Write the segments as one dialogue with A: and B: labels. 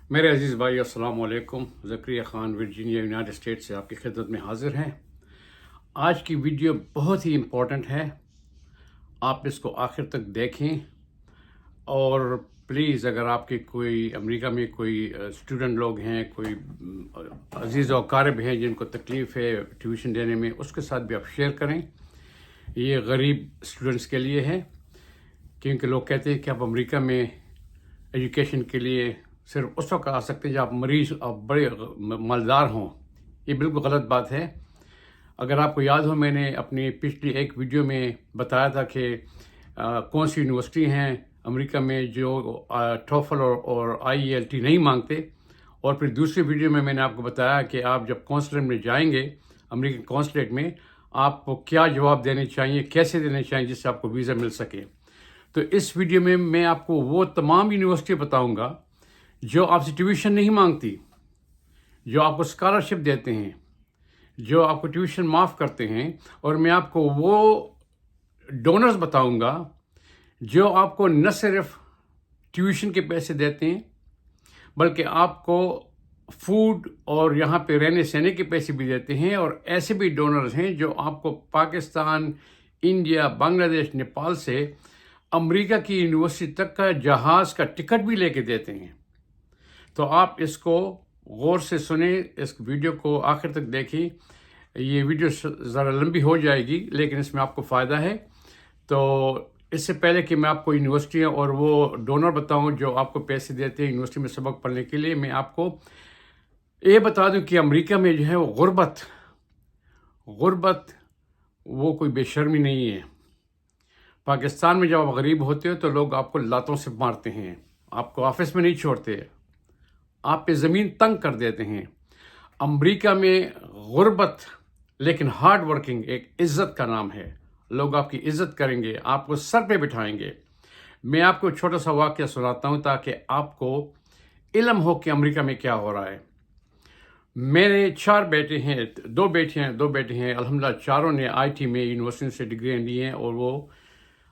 A: میرے عزیز بھائی السلام علیکم. زکریہ خان ورجینیا یونائٹڈ اسٹیٹ سے آپ کی خدمت میں حاضر ہیں. آج کی ویڈیو بہت ہی امپورٹنٹ ہے. آپ اس کو آخر تک دیکھیں اور پلیز اگر آپ کے کوئی امریکہ میں کوئی اسٹوڈنٹ لوگ ہیں، کوئی عزیز و اقارب ہیں جن کو تکلیف ہے ٹیوشن دینے میں، اس کے ساتھ بھی آپ شیئر کریں. یہ غریب اسٹوڈنٹس کے لیے ہے، کیونکہ لوگ کہتے ہیں کہ آپ امریکہ میں ایجوکیشن کے لیے صرف اس وقت آ سکتے ہیں جب آپ مریض اور بڑے مالدار ہوں. یہ بالکل غلط بات ہے. اگر آپ کو یاد ہو، میں نے اپنی پچھلی ایک ویڈیو میں بتایا تھا کہ کون سی یونیورسٹی ہیں امریکہ میں جو ٹوفل اور IELT نہیں مانگتے، اور پھر دوسری ویڈیو میں نے آپ کو بتایا کہ آپ جب کونسلر میں جائیں گے امریکن کونسلیٹ میں، آپ کو کیا جواب دینے چاہیے، کیسے دینے چاہیے جس سے آپ کو ویزا مل سکے. تو اس ویڈیو میں آپ کو وہ تمام یونیورسٹی بتاؤں گا جو آپ سے ٹیوشن نہیں مانگتی، جو آپ کو اسکالرشپ دیتے ہیں، جو آپ کو ٹیوشن معاف کرتے ہیں، اور میں آپ کو وہ ڈونرز بتاؤں گا جو آپ کو نہ صرف ٹیوشن کے پیسے دیتے ہیں بلکہ آپ کو فوڈ اور یہاں پہ رہنے سہنے کے پیسے بھی دیتے ہیں. اور ایسے بھی ڈونرز ہیں جو آپ کو پاکستان، انڈیا، بنگلہ دیش، نیپال سے امریکہ کی یونیورسٹی تک کا جہاز کا ٹکٹ بھی لے کے دیتے ہیں. تو آپ اس کو غور سے سنیں، اس ویڈیو کو آخر تک دیکھیں. یہ ویڈیو ذرا لمبی ہو جائے گی لیکن اس میں آپ کو فائدہ ہے. تو اس سے پہلے کہ میں آپ کو یونیورسٹیاں اور وہ ڈونر بتاؤں جو آپ کو پیسے دیتے ہیں یونیورسٹی میں سبق پڑھنے کے لیے، میں آپ کو یہ بتا دوں کہ امریکہ میں جو ہے وہ غربت وہ کوئی بے شرمی نہیں ہے. پاکستان میں جب آپ غریب ہوتے ہو تو لوگ آپ کو لاتوں سے مارتے ہیں، آپ کو آفس میں نہیں چھوڑتے، آپ پہ زمین تنگ کر دیتے ہیں. امریکہ میں غربت لیکن ہارڈ ورکنگ ایک عزت کا نام ہے. لوگ آپ کی عزت کریں گے، آپ کو سر پہ بٹھائیں گے. میں آپ کو چھوٹا سا واقعہ سناتا ہوں تاکہ آپ کو علم ہو کہ امریکہ میں کیا ہو رہا ہے. میرے 4 بیٹے ہیں، 2 بیٹے ہیں. الحمدللہ چاروں نے IT میں یونیورسٹی سے ڈگریاں لی ہیں اور وہ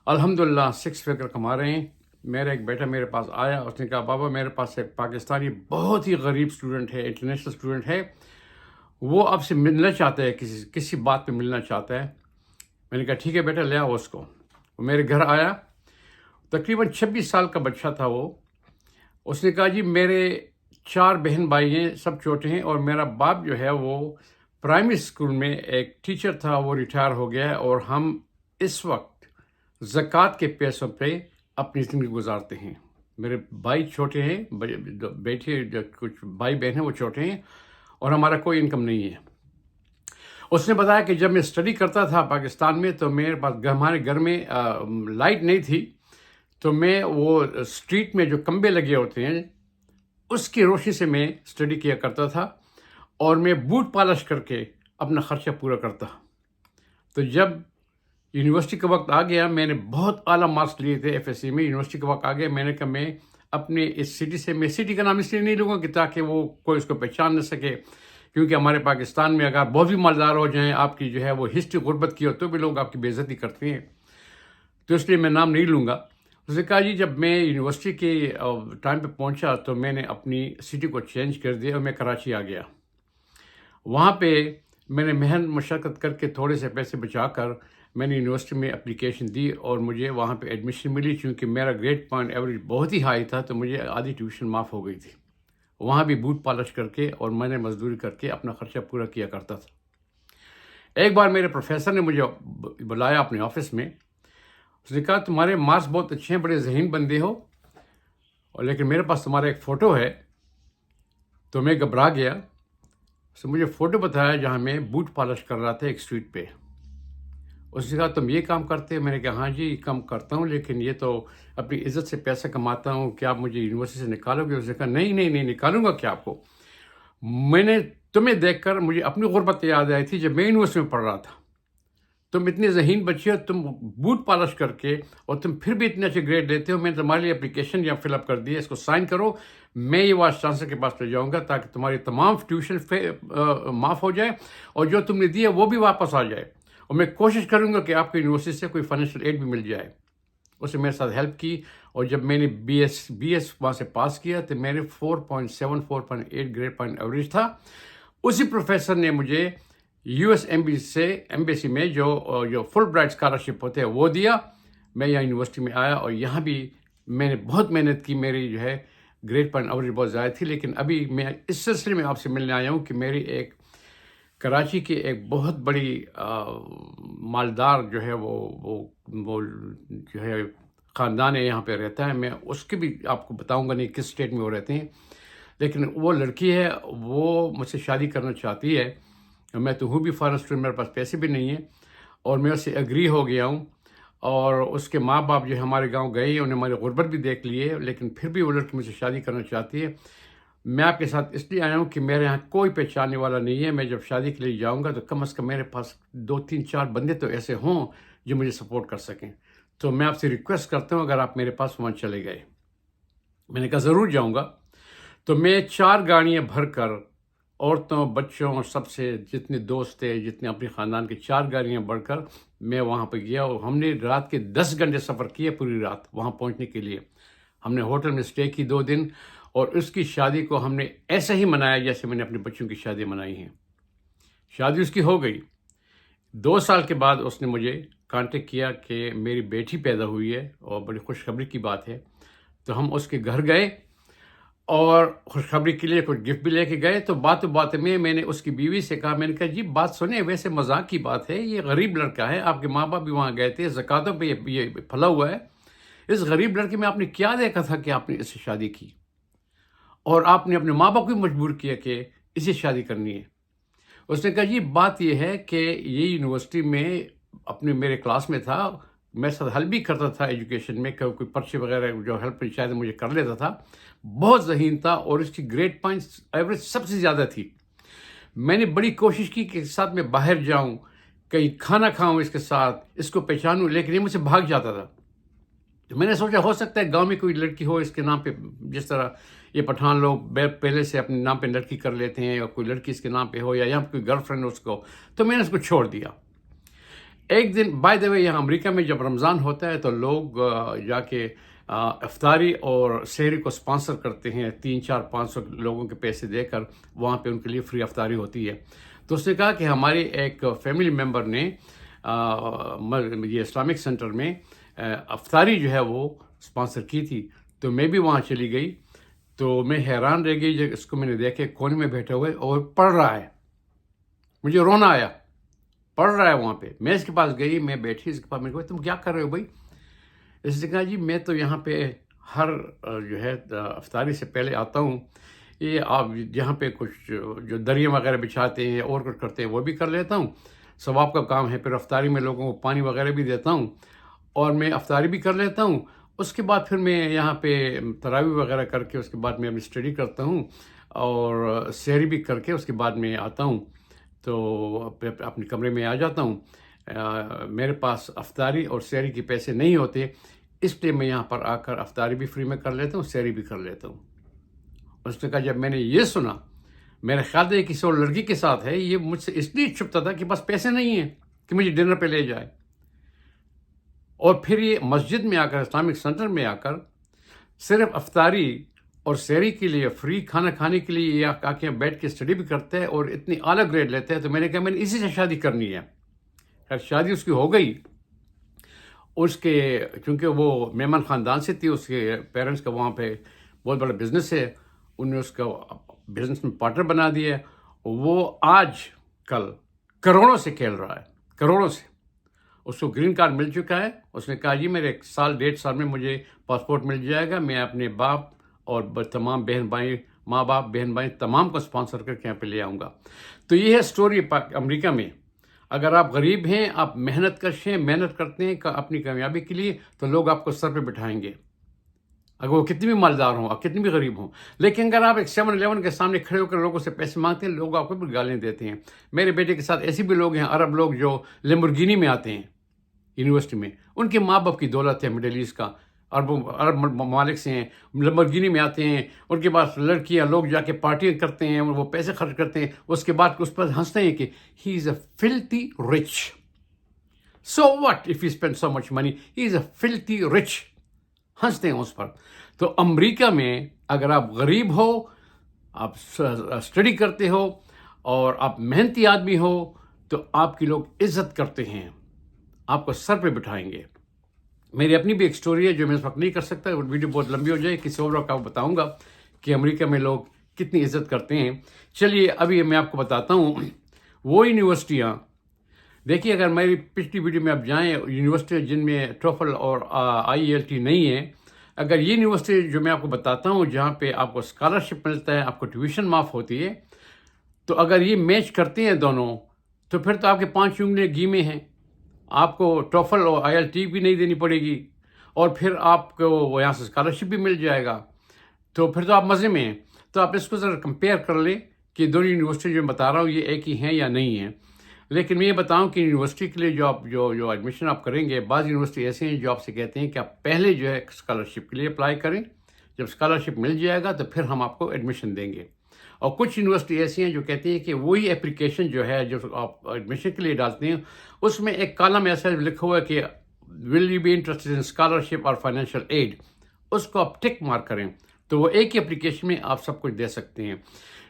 A: الحمدللہ 6 فگر کما رہے ہیں. میرا ایک بیٹا میرے پاس آیا، اس نے کہا بابا میرے پاس ایک پاکستانی بہت ہی غریب اسٹوڈنٹ ہے، انٹرنیشنل اسٹوڈنٹ ہے، وہ آپ سے ملنا چاہتا ہے، کسی بات پہ ملنا چاہتا ہے. میں نے کہا ٹھیک ہے بیٹا، لے آؤ اس کو. وہ میرے گھر آیا، تقریباً 26 سال کا بچہ تھا وہ. اس نے کہا جی میرے 4 بہن بھائی ہیں، سب چھوٹے ہیں، اور میرا باپ جو ہے وہ پرائمری اسکول میں ایک ٹیچر تھا، وہ ریٹائر ہو گیا ہے، اور ہم اس وقت زکوٰۃ کے پیسوں پہ اپنی زندگی گزارتے ہیں. میرے بھائی چھوٹے ہیں، بیٹے کچھ بھائی بہن ہیں وہ چھوٹے ہیں، اور ہمارا کوئی انکم نہیں ہے. اس نے بتایا کہ جب میں اسٹڈی کرتا تھا پاکستان میں تو میرے پاس ہمارے گھر میں لائٹ نہیں تھی، تو میں وہ اسٹریٹ میں جو کمبے لگے ہوتے ہیں اس کی روشنی سے میں اسٹڈی کیا کرتا تھا، اور میں بوٹ پالش کر کے اپنا خرچہ پورا کرتا. تو جب یونیورسٹی کا وقت آ گیا، میں نے بہت اعلیٰ مارکس لیے تھے FSC میں. یونیورسٹی کا وقت آ گیا، میں نے کہا میں اپنے اس سٹی سے، میں سٹی کا نام اس لیے نہیں لوں گا کہ تاکہ وہ کوئی اس کو پہچان نہ سکے، کیونکہ ہمارے پاکستان میں اگر بہت بھی مالدار ہو جائیں، آپ کی جو ہے وہ ہسٹری غربت کی ہو تو بھی لوگ آپ کی بے عزتی کرتے ہیں، تو اس لیے میں نام نہیں لوں گا. اس نے کہا جی جب میں یونیورسٹی کے ٹائم پہ پہنچا تو میں نے اپنی سٹی کو چینج کر دیا اور میں کراچی آ گیا. وہاں پہ میں نے محنت مشقت کر کے تھوڑے سے پیسے بچا کر میں نے یونیورسٹی میں اپلیکیشن دی، اور مجھے وہاں پہ ایڈمیشن ملی. چونکہ میرا گریڈ پوائنٹ ایوریج بہت ہی ہائی تھا تو مجھے آدھی ٹیوشن معاف ہو گئی تھی. وہاں بھی بوٹ پالش کر کے اور میں نے مزدوری کر کے اپنا خرچہ پورا کیا کرتا تھا. ایک بار میرے پروفیسر نے مجھے بلایا اپنے آفس میں. اس نے کہا تمہارے مارکس بہت اچھے ہیں، بڑے ذہین بندے ہو، اور لیکن میرے پاس تمہارا ایک فوٹو ہے. تو میں گھبرا گیا. اس نے مجھے فوٹو بتایا جہاں میں بوٹ پالش کر رہا تھا ایک اسٹریٹ پہ. اس نے کہا تم یہ کام کرتے ہو؟ میں نے کہا ہاں جی یہ کام کرتا ہوں، لیکن یہ تو اپنی عزت سے پیسہ کماتا ہوں، کیا آپ مجھے یونیورسٹی سے نکالو گے؟ اس نے کہا نہیں نکالوں گا کیا آپ کو. میں نے تمہیں دیکھ کر مجھے اپنی غربت یاد آئی تھی جب میں یونیورسٹی میں پڑھ رہا تھا. تم اتنے ذہین بچے ہو، تم بوٹ پالش کر کے اور تم پھر بھی اتنے اچھے گریڈ لیتے ہو. میں نے تمہارے لیے اپلیکیشن یہاں فل اپ کر دی ہے، اس کو سائن کرو. میں یہ وائس چانسلر کے پاس لے جاؤں گا تاکہ تمہاری تمام ٹیوشن معاف ہو جائے اور جو تم نے دی ہے وہ بھی واپس آ جائے. اور میں کوشش کروں گا کہ آپ کو یونیورسٹی سے کوئی فائنینشیل ایڈ بھی مل جائے. اس نے میرے ساتھ ہیلپ کی اور جب میں نے بی ایس وہاں سے پاس کیا تو میرے 4.7 4.8 گریڈ پوائنٹ ایوریج تھا. اسی پروفیسر نے مجھے یو ایس ایمبیسی میں جو فل برائٹ اسکالرشپ ہوتے ہیں وہ دیا. میں یہاں یونیورسٹی میں آیا اور یہاں بھی میں نے بہت محنت کی. میری جو ہے گریڈ پوائنٹ ایوریج بہت زیادہ تھی، لیکن ابھی میں اس سلسلے میں آپ سے ملنے آیا ہوں کہ میری ایک کراچی کی ایک بہت بڑی مالدار جو ہے وہ جو ہے خاندان ہے، یہاں پہ رہتا ہے. میں اس کی بھی آپ کو بتاؤں گا نہیں کس اسٹیٹ میں وہ رہتے ہیں، لیکن وہ لڑکی ہے، وہ مجھ سے شادی کرنا چاہتی ہے. میں تو ہوں بھی فارن اسٹوڈنٹ، میرے پاس پیسے بھی نہیں ہیں، اور میں اس سے ایگری ہو گیا ہوں. اور اس کے ماں باپ جو ہمارے گاؤں گئے ہیں، انہیں ہماری غربت بھی دیکھ لی ہے، لیکن پھر بھی وہ لڑکی مجھ سے شادی کرنا چاہتی ہے. میں آپ کے ساتھ اس لیے آیا ہوں کہ میرے یہاں کوئی پہچاننے والا نہیں ہے. میں جب شادی کے لیے جاؤں گا تو کم از کم میرے پاس 2 3 4 بندے تو ایسے ہوں جو مجھے سپورٹ کر سکیں. تو میں آپ سے ریکویسٹ کرتا ہوں اگر آپ میرے پاس وہاں چلے گئے. میں نے کہا ضرور جاؤں گا. تو میں 4 گاڑیاں بھر کر عورتوں، بچوں، سب سے جتنے دوست تھے، جتنے اپنے خاندان کے 4 گاڑیاں بڑھ کر میں وہاں پہ گیا، اور ہم نے رات کے 10 گھنٹے سفر کیا پوری رات وہاں پہنچنے کے لیے. ہم نے ہوٹل میں اسٹے کی 2 دن، اور اس کی شادی کو ہم نے ایسے ہی منایا جیسے میں نے اپنے بچوں کی شادی منائی ہیں. شادی اس کی ہو گئی. 2 سال کے بعد اس نے مجھے کانٹیکٹ کیا کہ میری بیٹی پیدا ہوئی ہے اور بڑی خوشخبری کی بات ہے. تو ہم اس کے گھر گئے اور خوشخبری کے لیے کچھ گفٹ بھی لے کے گئے. تو بات میں نے اس کی بیوی سے کہا، میں نے کہا جی بات سنیں، ویسے مذاق کی بات ہے، یہ غریب لڑکا ہے، آپ کے ماں باپ بھی وہاں گئے تھے، زکاتوں پہ یہ پھلا ہوا ہے. اس غریب لڑکے میں آپ نے کیا دیکھا تھا کہ آپ نے اس سے شادی کی، اور آپ نے اپنے ماں باپ کو بھی مجبور کیا کہ اسے شادی کرنی ہے. اس نے کہا جی بات یہ ہے کہ یہ یونیورسٹی میں میرے کلاس میں تھا، میں ساتھ ہیلپ بھی کرتا تھا ایجوکیشن میں، کوئی پرچے وغیرہ جو ہیلپ شاید مجھے کر لیتا تھا. بہت ذہین تھا اور اس کی گریڈ پوائنٹس ایوریج سب سے زیادہ تھی. میں نے بڑی کوشش کی کہ اس کے ساتھ میں باہر جاؤں، کہیں کھانا کھاؤں اس کے ساتھ، اس کو پہچانوں، لیکن یہ مجھ سے بھاگ جاتا تھا. تو میں نے سوچا ہو سکتا ہے گاؤں میں کوئی لڑکی ہو اس کے نام پہ، جس طرح یہ پٹھان لوگ پہلے سے اپنے نام پہ لڑکی کر لیتے ہیں، یا کوئی لڑکی اس کے نام پہ ہو، یا یہاں کوئی گرل فرینڈ ہو اس کو. تو میں نے اس کو چھوڑ دیا. ایک دن بائی دا وے یہاں امریکہ میں جب رمضان ہوتا ہے تو لوگ جا کے افطاری اور سحری کو اسپانسر کرتے ہیں، 300 400 500 لوگوں کے پیسے دے کر وہاں پہ ان کے لیے فری افطاری ہوتی ہے. تو اس نے کہا کہ ہماری ایک فیملی ممبر نے یہ اسلامک سینٹر میں افطاری جو ہے وہ اسپانسر کی تھی. تو میں بھی وہاں چلی گئی. تو میں حیران رہ گئی جب اس کو میں نے دیکھے کونے میں بیٹھے ہوئے اور پڑھ رہا ہے. مجھے رونا آیا، پڑھ رہا ہے وہاں پہ. میں اس کے پاس گئی، میں بیٹھی اس کے پاس، میں نے کہا تم کیا کر رہے ہو بھائی؟ اس نے کہا جی میں تو یہاں پہ ہر جو ہے افطاری سے پہلے آتا ہوں، یہ آپ یہاں پہ کچھ جو دریا وغیرہ بچھاتے ہیں اور کچھ کرتے ہیں وہ بھی کر لیتا ہوں، ثواب کا کام ہے. پھر افطاری میں لوگوں کو پانی وغیرہ بھی دیتا ہوں، اور میں افطاری بھی کر لیتا ہوں. اس کے بعد پھر میں یہاں پہ تراویح وغیرہ کر کے اس کے بعد میں اپنی اسٹڈی کرتا ہوں، اور سحری بھی کر کے اس کے بعد میں آتا ہوں، تو اپنے کمرے میں آ جاتا ہوں. میرے پاس افطاری اور سحری کے پیسے نہیں ہوتے، اس لیے میں یہاں پر آ کر افطاری بھی فری میں کر لیتا ہوں، سحری بھی کر لیتا ہوں. اس نے کہا جب میں نے یہ سنا، میرا خیال ہے کسی اور لڑکی کے ساتھ ہے، یہ مجھ سے اس لیے چھپتا تھا کہ بس پیسے نہیں ہیں کہ مجھے ڈنر پہ لے جائے. اور پھر یہ مسجد میں آ کر، اسلامک سینٹر میں آ کر صرف افطاری اور سحری کے لیے فری کھانا کھانے کے لیے یا آ کے بیٹھ کے اسٹڈی بھی کرتے ہیں اور اتنی اعلیٰ گریڈ لیتے ہیں. تو میں نے کہا میں نے اسی سے شادی کرنی ہے. خیر شادی اس کی ہو گئی. اس کے چونکہ وہ میمن خاندان سے تھی، اس کے پیرنٹس کا وہاں پہ بہت بڑا بزنس ہے، انہوں نے اس کا بزنس میں پارٹنر بنا دیا ہے. وہ آج کل کروڑوں سے کھیل رہا ہے، کروڑوں سے. اس کو گرین کارڈ مل چکا ہے. اس نے کہا جی میرے 1 سال 1.5 سال میں مجھے پاسپورٹ مل جائے گا، میں اپنے باپ اور تمام بہن بھائی، ماں باپ بہن بھائی تمام کو اسپانسر کر کے یہاں پہ لے آؤں گا. تو یہ ہے سٹوری امریکہ میں. اگر آپ غریب ہیں، آپ محنت کش ہیں، محنت کرتے ہیں اپنی کامیابی کے لیے، تو لوگ آپ کو سر پہ بٹھائیں گے، اگر وہ کتنی بھی مالدار ہوں، آپ کتنی بھی غریب ہوں. لیکن اگر آپ ایک 7-11 کے سامنے کھڑے ہو کر لوگوں سے پیسے مانگتے ہیں، لوگ آپ کو بھی گالیاں دیتے ہیں. میرے بیٹے کے ساتھ ایسے بھی لوگ ہیں، عرب لوگ جو لیمبورگینی میں آتے ہیں یونیورسٹی میں، ان کے ماں باپ کی دولت ہے، مڈل ایسٹ کا عرب ممالک سے ہیں، لیمبورگینی میں آتے ہیں، ان کے پاس لڑکیاں، لوگ جا کے پارٹیاں کرتے ہیں، وہ پیسے خرچ کرتے ہیں، اس کے بعد اس پر ہنستے ہیں کہ he is a filthy rich. So what if you spend so much money, he is a filthy rich. ہنستے ہیں اس پر. تو امریکہ میں اگر آپ غریب ہو، آپ اسٹڈی کرتے ہو اور آپ محنتی آدمی ہو تو آپ کی لوگ عزت کرتے ہیں، آپ کو سر پہ بٹھائیں گے. میری اپنی بھی ایک سٹوری ہے جو میں اس وقت نہیں کر سکتا، ویڈیو بہت لمبی ہو جائے، کسی اور وقت آپ کو بتاؤں گا کہ امریکہ میں لوگ کتنی عزت کرتے ہیں. چلیے ابھی میں آپ کو بتاتا ہوں وہ یونیورسٹیاں. دیکھیے اگر میری پچھلی ویڈیو میں آپ جائیں، یونیورسٹیاں جن میں ٹوفل اور IELT نہیں ہے، اگر یہ یونیورسٹی جو میں آپ کو بتاتا ہوں جہاں پہ آپ کو اسکالرشپ ملتا ہے، آپ کو ٹیوشن معاف ہوتی ہے، تو اگر یہ میچ کرتے ہیں دونوں تو پھر تو آپ کے 5 انگلیاں گھی میں ہیں. آپ کو ٹوفل اور IELT بھی نہیں دینی پڑے گی اور پھر آپ کو یہاں سے اسکالرشپ بھی مل جائے گا، تو پھر تو آپ مزے میں ہیں. تو آپ اس کو ذرا کمپیئر کر لیں کہ دونوں یونیورسٹی جو میں بتا رہا ہوں یہ ایک ہی ہیں یا نہیں ہیں. لیکن میں یہ بتاؤں کہ یونیورسٹی کے لیے جو آپ جو ایڈمیشن آپ کریں گے، بعض یونیورسٹی ایسے ہیں جو آپ سے کہتے ہیں کہ آپ پہلے جو ہے اسکالرشپ کے لیے اپلائی کریں، جب اسکالرشپ مل جائے گا تو پھر ہم آپ کو ایڈمیشن دیں گے. اور کچھ یونیورسٹی ایسی ہیں جو کہتی ہیں کہ وہی اپلیکیشن جو ہے جو آپ ایڈمیشن کے لیے ڈالتے ہیں اس میں ایک کالم ایسا لکھا ہوا ہے کہ will you be interested in scholarship اور فائنینشیل ایڈ، اس کو آپ ٹک مارک کریں تو وہ ایک ہی اپلیکیشن میں آپ سب کچھ دے سکتے ہیں.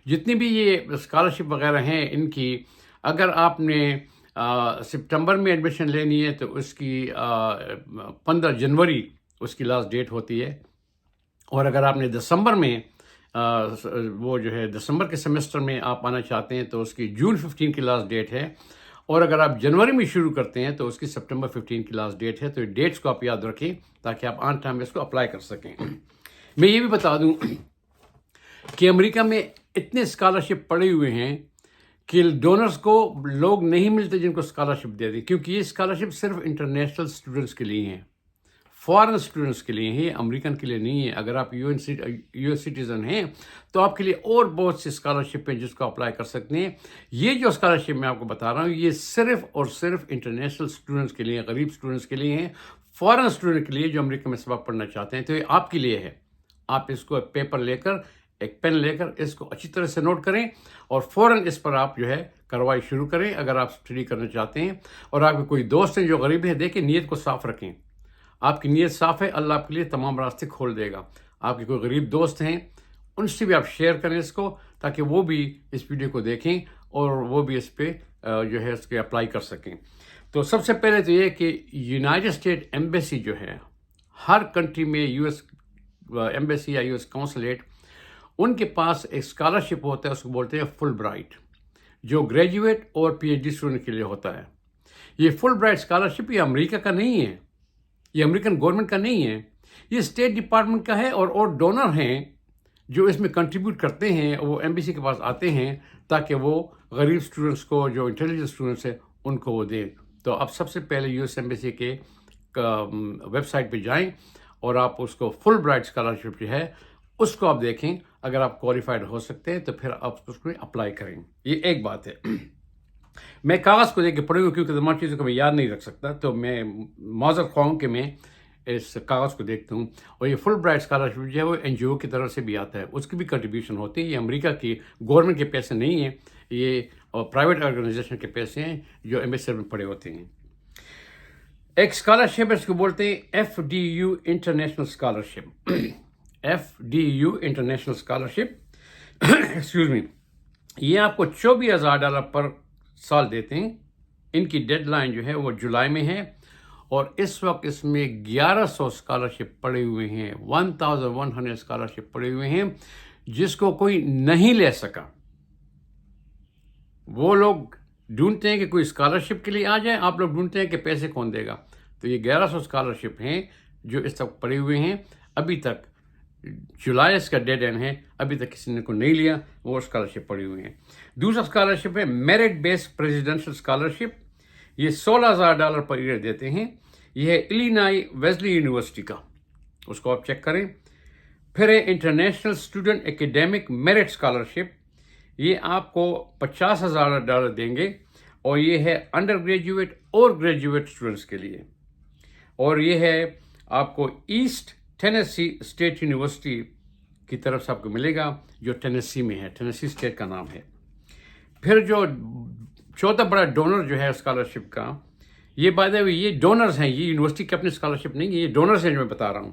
A: جتنی بھی یہ اسکالرشپ وغیرہ ہیں ان کی، اگر آپ نے سپٹمبر میں ایڈمیشن لینی ہے تو اس کی 15 جنوری اس کی لاسٹ ڈیٹ ہوتی ہے. اور اگر آپ نے دسمبر میں وہ جو ہے دسمبر کے سیمسٹر میں آپ آنا چاہتے ہیں تو اس کی جون 15 کی لاسٹ ڈیٹ ہے. اور اگر آپ جنوری میں شروع کرتے ہیں تو اس کی سپٹمبر 15 کی لاسٹ ڈیٹ ہے. تو یہ ڈیٹس کو آپ یاد رکھیں تاکہ آپ آن ٹائم اس کو اپلائی کر سکیں. میں یہ بھی بتا دوں کہ امریکہ میں اتنے اسکالرشپ پڑے ہوئے ہیں کہ ڈونرز کو لوگ نہیں ملتے جن کو اسکالرشپ دے دیں، کیونکہ یہ اسکالرشپ صرف انٹرنیشنل اسٹوڈنٹس کے لیے ہیں، فارن اسٹوڈنٹس کے لیے ہیں، امریکن کے لیے نہیں ہے. اگر آپ یو ایس سٹیزن ہیں تو آپ کے لیے اور بہت سی اسکالرشپ ہیں جس کو اپلائی کر سکتے ہیں. یہ جو اسکالرشپ میں آپ کو بتا رہا ہوں یہ صرف اور صرف انٹرنیشنل اسٹوڈنٹس کے لیے، غریب اسٹوڈنٹس کے لیے ہیں، فارن اسٹوڈنٹ کے لیے جو امریکہ میں سبق پڑھنا چاہتے ہیں. تو یہ آپ کے لیے ہے. آپ اس کو ایک پیپر لے کر، ایک پین لے کر اس کو اچھی طرح سے نوٹ کریں اور فوراً اس پر آپ جو ہے کارروائی شروع کریں اگر آپ اسٹڈی کرنا چاہتے ہیں. اور آپ کے کوئی دوست ہیں جو غریب ہیں، دیکھیں نیت کو صاف رکھیں. آپ کی نیت صاف ہے، اللہ آپ کے لیے تمام راستے کھول دے گا. آپ کے کوئی غریب دوست ہیں ان سے بھی آپ شیئر کریں اس کو تاکہ وہ بھی اس ویڈیو کو دیکھیں اور وہ بھی اس پہ جو ہے اس کے اپلائی کر سکیں. تو سب سے پہلے تو یہ کہ یونائٹڈ اسٹیٹ ایمبیسی جو ہے ہر کنٹری میں، US ایمبیسی یا US کونسلیٹ، ان کے پاس ایک اسکالرشپ ہوتا ہے، اس کو بولتے ہیں فل برائٹ، جو گریجویٹ اور PhD اسٹوڈنٹ کے لیے ہوتا ہے. یہ فل برائٹ اسکالرشپ یہ امریکہ کا نہیں ہے، یہ امریکن گورنمنٹ کا نہیں ہے، یہ اسٹیٹ ڈپارٹمنٹ کا ہے. اور ڈونر ہیں جو اس میں کنٹریبیوٹ کرتے ہیں وہ ایمبیسی کے پاس آتے ہیں تاکہ وہ غریب اسٹوڈنٹس کو، جو انٹیلیجنٹ اسٹوڈنٹس ہیں ان کو وہ دیں. تو آپ سب سے پہلے US ایمبیسی کے ویب سائٹ پہ جائیں اور آپ اس کو فل برائٹ اسکالرشپ جو ہے اس کو آپ دیکھیں. اگر آپ کوالیفائڈ ہو سکتے ہیں تو پھر آپ اس کو اپلائی کریں. یہ ایک بات ہے. میں کاغذ کو دیکھ کے پڑھوں گا کیونکہ تمام چیزوں کو میں یاد نہیں رکھ سکتا، تو میں معذرت خواہ ہوں کہ میں اس کاغذ کو دیکھتا ہوں. اور یہ فل برائٹ اسکالرشپ جو ہے وہ NGO کی طرف سے بھی آتا ہے، اس کی بھی کنٹریبیوشن ہوتی ہے. یہ امریکہ کی گورنمنٹ کے پیسے نہیں ہیں، یہ پرائیویٹ آرگنائزیشن کے پیسے ہیں جو ایمبیسی میں پڑے ہوتے ہیں. ایک اسکالرشپ اس کو بولتے ہیں FDU international scholarship. FDU international scholarship excuse me. یہ آپ کو $24,000 پر سال دیتے ہیں. ان کی ڈیڈ لائن جو ہے وہ جولائی میں ہے اور اس وقت اس میں 1100 اسکالرشپ پڑے ہوئے ہیں، 1100 اسکالرشپ پڑے ہوئے ہیں جس کو کوئی نہیں لے سکا. وہ لوگ ڈھونڈتے ہیں کہ کوئی اسکالرشپ کے لیے آ جائے، آپ لوگ ڈھونڈتے ہیں کہ پیسے کون دے گا. تو یہ 1100 اسکالرشپ ہیں جو اس وقت پڑے ہوئے ہیں. ابھی تک جولائی اس کا ڈیڈ اینڈ ہے، ابھی تک کسی نے کو نہیں لیا، وہ اسکالرشپ پڑی ہوئی ہیں. دوسرا اسکالرشپ ہے میرٹ بیسڈ پریزیڈنشل اسکالرشپ. یہ $16,000 پر ایئر دیتے ہیں. یہ ہے الینائی ویزلی یونیورسٹی کا، اس کو آپ چیک کریں. پھر ہے international student academic merit scholarship. یہ آپ کو $50,000 دیں گے اور یہ ہے انڈر گریجویٹ اور گریجویٹ اسٹوڈنٹس کے لیے. اور یہ ہے آپ کو ایسٹ ٹینیسی اسٹیٹ یونیورسٹی کی طرف سے آپ کو ملے گا جو ٹینیسی میں ہے، ٹینیسی اسٹیٹ کا نام ہے. پھر جو چوتھا بڑا ڈونر جو ہے اسکالرشپ کا، یہ بائی دا وے یہ ڈونرز ہیں، یہ یونیورسٹی کی اپنی اسکالرشپ نہیں ہے، یہ ڈونرز ہیں جو میں بتا رہا ہوں.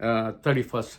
A: 31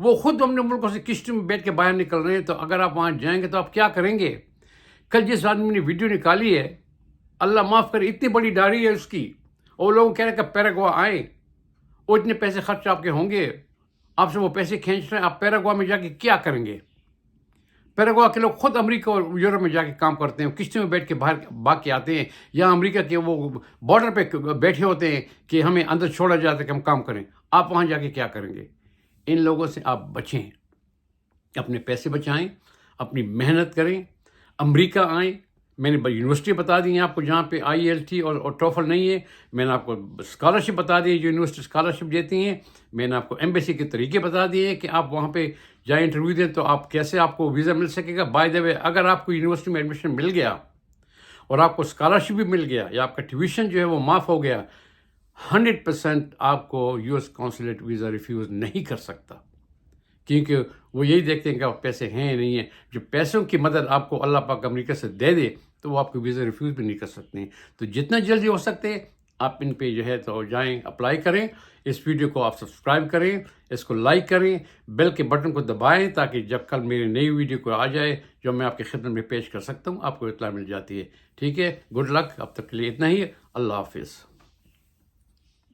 A: وہ خود اپنے ملکوں سے کشتی میں بیٹھ کے باہر نکل رہے ہیں، تو اگر آپ وہاں جائیں گے تو آپ کیا کریں گے؟ کل جس آدمی نے ویڈیو نکالی ہے، اللہ معاف کرے، اتنی بڑی داڑھی ہے اس کی، اور لوگ کہہ رہے ہیں کہ پیراگوا آئیں، اور اتنے پیسے خرچ آپ کے ہوں گے، آپ سے وہ پیسے کھینچ رہے ہیں، آپ پیراگوا میں جا کے کیا کریں گے؟ پیراگوا کے لوگ خود امریکہ اور یورپ میں جا کے کام کرتے ہیں، کشتی میں بیٹھ کے باہر بھاگ کے آتے ہیں، یا امریکہ کے وہ بارڈر پہ بیٹھے ہوتے ہیں کہ ہمیں اندر چھوڑا جاتا ہے کہ ہم کام کریں، آپ وہاں جا کے کیا کریں گے؟ ان لوگوں سے آپ بچیں، اپنے پیسے بچائیں، اپنی محنت کریں، امریکہ آئیں۔ میں نے یونیورسٹی بتا دی ہیں آپ کو جہاں پہ IELTS اور ٹوفل نہیں ہے، میں نے آپ کو اسکالرشپ بتا دی ہے جو یونیورسٹی اسکالرشپ دیتی ہیں، میں نے آپ کو ایمبیسی کے طریقے بتا دیے ہیں کہ آپ وہاں پہ جائیں انٹرویو دیں تو آپ کیسے آپ کو ویزا مل سکے گا۔ بائی دا وے، اگر آپ کو یونیورسٹی میں ایڈمیشن مل گیا اور آپ کو اسکالرشپ بھی مل گیا یا آپ کا ٹیوشن جو ہے وہ معاف ہو گیا، 100% آپ کو US کونسلیٹ ویزا ریفیوز نہیں کر سکتا، کیونکہ وہ یہی دیکھتے ہیں کہ آپ پیسے ہیں یا نہیں ہیں۔ جو پیسوں کی مدد آپ کو اللہ پاک امریکہ سے دے دے تو وہ آپ کو ویزا ریفیوز بھی نہیں کر سکتے ہیں۔ تو جتنا جلدی ہو سکتے آپ ان پہ جو ہے تو جائیں، اپلائی کریں۔ اس ویڈیو کو آپ سبسکرائب کریں، اس کو لائک کریں، بیل کے بٹن کو دبائیں تاکہ جب کل میری نئی ویڈیو کو آ جائے جو میں آپ کی خدمت میں پیش کر سکتا ہوں، آپ کو اطلاع مل جاتی ہے۔ ٹھیک ہے، گڈ لک، اب تک کے لیے اتنا ہی، اللہ حافظ۔